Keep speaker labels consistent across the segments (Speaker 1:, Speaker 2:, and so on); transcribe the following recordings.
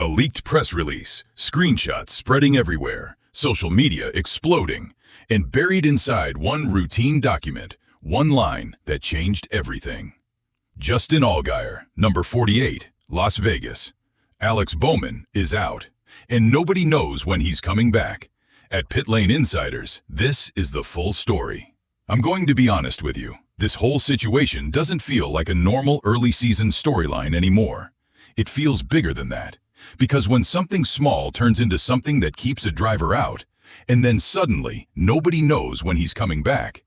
Speaker 1: A leaked press release, screenshots spreading everywhere, social media exploding, and buried inside one routine document, one line that changed everything. Justin Allgaier, number 48, Las Vegas. Alex Bowman is out, and nobody knows when he's coming back. At Pit Lane Insiders, this is the full story. I'm going to be honest with you. This whole situation doesn't feel like a normal early season storyline anymore. It feels bigger than that. Because when something small turns into something that keeps a driver out, and then suddenly nobody knows when he's coming back,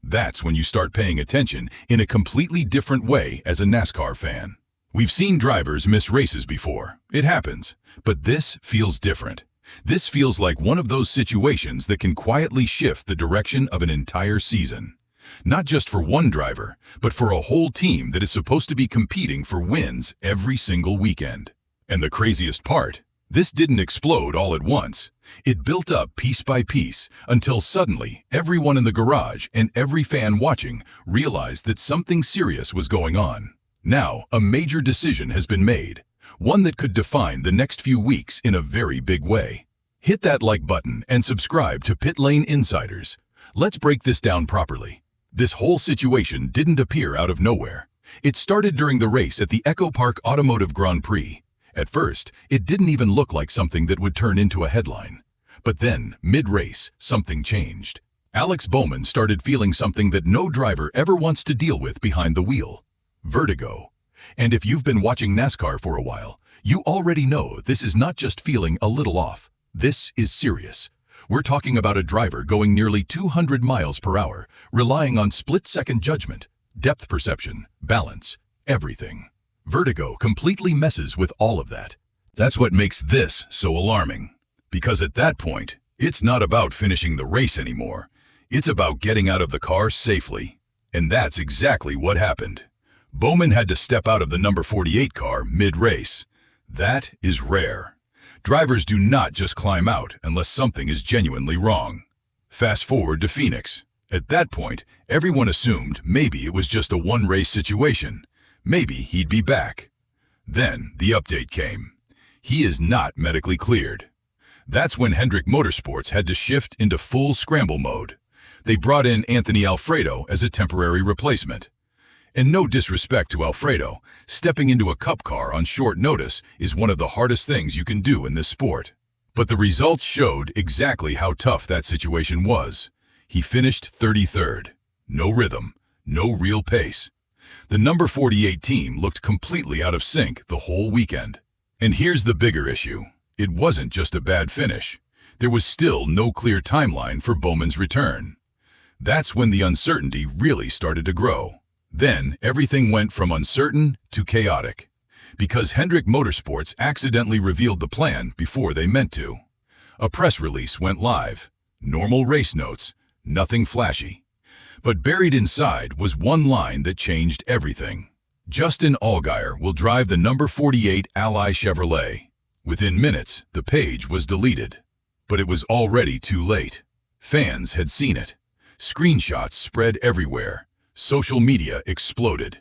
Speaker 1: that's when you start paying attention in a completely different way as a NASCAR fan. We've seen drivers miss races before. It happens. But this feels different. This feels like one of those situations that can quietly shift the direction of an entire season. Not just for one driver, but for a whole team that is supposed to be competing for wins every single weekend. And the craziest part, this didn't explode all at once. It built up piece by piece until suddenly everyone in the garage and every fan watching realized that something serious was going on. Now, a major decision has been made, one that could define the next few weeks in a very big way. Hit that like button and subscribe to Pit Lane Insiders. Let's break this down properly. This whole situation didn't appear out of nowhere. It started during the race at the Echo Park Automotive Grand Prix. At first, it didn't even look like something that would turn into a headline. But then, mid-race, something changed. Alex Bowman started feeling something that no driver ever wants to deal with behind the wheel. Vertigo. And if you've been watching NASCAR for a while, you already know this is not just feeling a little off. This is serious. We're talking about a driver going nearly 200 miles per hour, relying on split-second judgment, depth perception, balance, everything. Vertigo completely messes with all of that. That's what makes this so alarming. Because at that point, it's not about finishing the race anymore. It's about getting out of the car safely. And that's exactly what happened. Bowman had to step out of the number 48 car mid-race. That is rare. Drivers do not just climb out unless something is genuinely wrong. Fast forward to Phoenix. At that point, everyone assumed maybe it was just a one-race situation. Maybe he'd be back. Then the update came. He is not medically cleared. That's when Hendrick Motorsports had to shift into full scramble mode. They brought in Alfredo as a temporary replacement. And no disrespect to Alfredo, stepping into a cup car on short notice is one of the hardest things you can do in this sport. But the results showed exactly how tough that situation was. He finished 33rd. No rhythm, no real pace. The number 48 team looked completely out of sync the whole weekend. And here's the bigger issue. It wasn't just a bad finish. There was still no clear timeline for Bowman's return. That's when the uncertainty really started to grow. Then everything went from uncertain to chaotic. Because Hendrick Motorsports accidentally revealed the plan before they meant to. A press release went live. Normal race notes, nothing flashy. But buried inside was one line that changed everything. Justin Allgaier will drive the number 48 Ally Chevrolet. Within minutes, the page was deleted. But it was already too late. Fans had seen it. Screenshots spread everywhere. Social media exploded.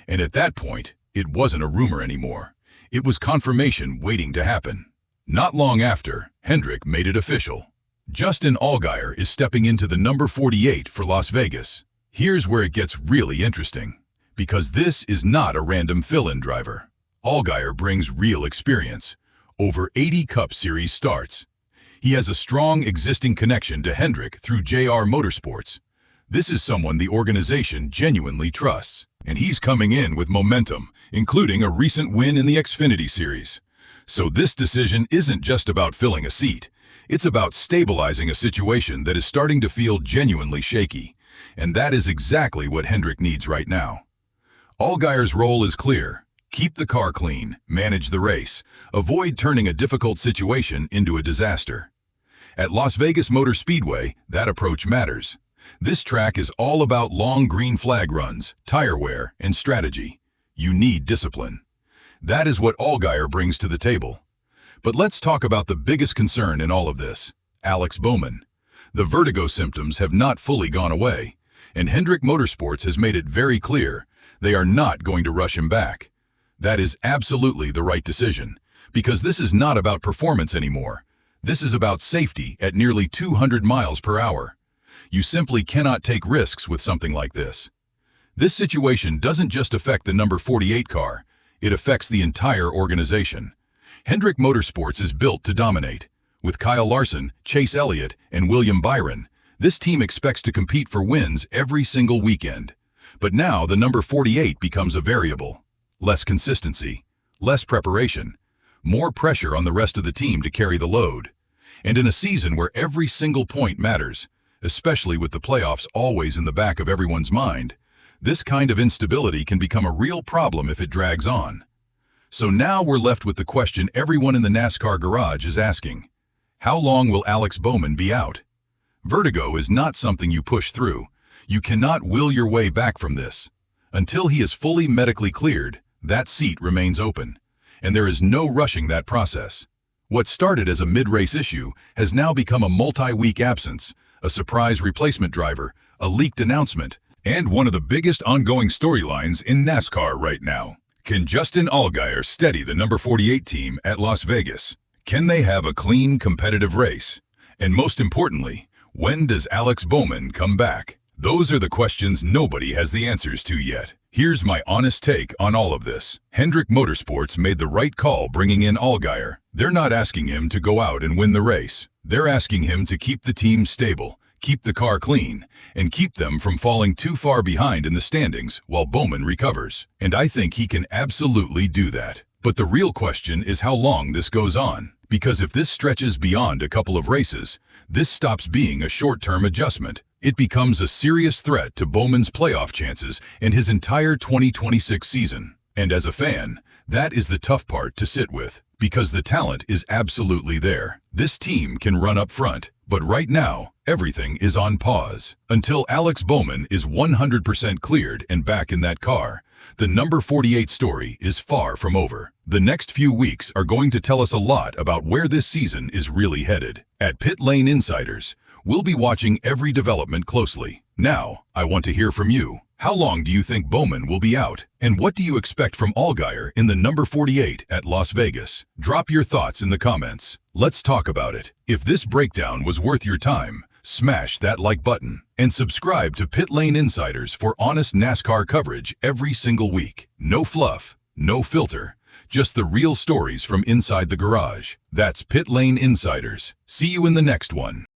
Speaker 1: And at that point, it wasn't a rumor anymore. It was confirmation waiting to happen. Not long after, Hendrick made it official. Justin Allgaier is stepping into the number 48 for Las Vegas. Here's where it gets really interesting. Because this is not a random fill-in driver. Allgaier brings real experience. Over 80 Cup Series starts. He has a strong existing connection to Hendrick through JR Motorsports. This is someone the organization genuinely trusts. And he's coming in with momentum, including a recent win in the Xfinity Series. So this decision isn't just about filling a seat. It's about stabilizing a situation that is starting to feel genuinely shaky. And that is exactly what Hendrick needs right now. Allgaier's role is clear. Keep the car clean, manage the race, avoid turning a difficult situation into a disaster. At Las Vegas Motor Speedway, that approach matters. This track is all about long green flag runs, tire wear, and strategy. You need discipline. That is what Allgaier brings to the table. But let's talk about the biggest concern in all of this, Alex Bowman. The vertigo symptoms have not fully gone away, and Hendrick Motorsports has made it very clear they are not going to rush him back. That is absolutely the right decision, Because this is not about performance anymore. This is about safety at nearly 200 miles per hour. You simply cannot take risks with something like this. This situation doesn't just affect the number 48 car, it affects the entire organization. Hendrick Motorsports is built to dominate. With Kyle Larson, Chase Elliott, and William Byron, this team expects to compete for wins every single weekend. But now the number 48 becomes a variable. Less consistency, less preparation, more pressure on the rest of the team to carry the load. And in a season where every single point matters, especially with the playoffs always in the back of everyone's mind, this kind of instability can become a real problem if it drags on. So now we're left with the question everyone in the NASCAR garage is asking. How long will Alex Bowman be out? Vertigo is not something you push through. You cannot will your way back from this. Until he is fully medically cleared, that seat remains open. And there is no rushing that process. What started as a mid-race issue has now become a multi-week absence, a surprise replacement driver, a leaked announcement, and one of the biggest ongoing storylines in NASCAR right now. Can Justin Allgaier steady the number 48 team at Las Vegas? Can they have a clean, competitive race? And most importantly, when does Alex Bowman come back? Those are the questions nobody has the answers to yet. Here's my honest take on all of this. Hendrick Motorsports made the right call bringing in Allgaier. They're not asking him to go out and win the race. They're asking him to keep the team stable, keep the car clean, and keep them from falling too far behind in the standings while Bowman recovers. And I think he can absolutely do that. But the real question is how long this goes on. Because if this stretches beyond a couple of races, this stops being a short-term adjustment. It becomes a serious threat to Bowman's playoff chances and his entire 2026 season. And as a fan, that is the tough part to sit with, because the talent is absolutely there. This team can run up front, but right now, everything is on pause. Until Alex Bowman is 100% cleared and back in that car, the number 48 story is far from over. The next few weeks are going to tell us a lot about where this season is really headed. At Pit Lane Insiders, we'll be watching every development closely. Now, I want to hear from you. How long do you think Bowman will be out? And what do you expect from Allgaier in the number 48 at Las Vegas? Drop your thoughts in the comments. Let's talk about it. If this breakdown was worth your time, smash that like button and subscribe to Pit Lane Insiders for honest NASCAR coverage every single week. No fluff, no filter, just the real stories from inside the garage. That's Pit Lane Insiders. See you in the next one.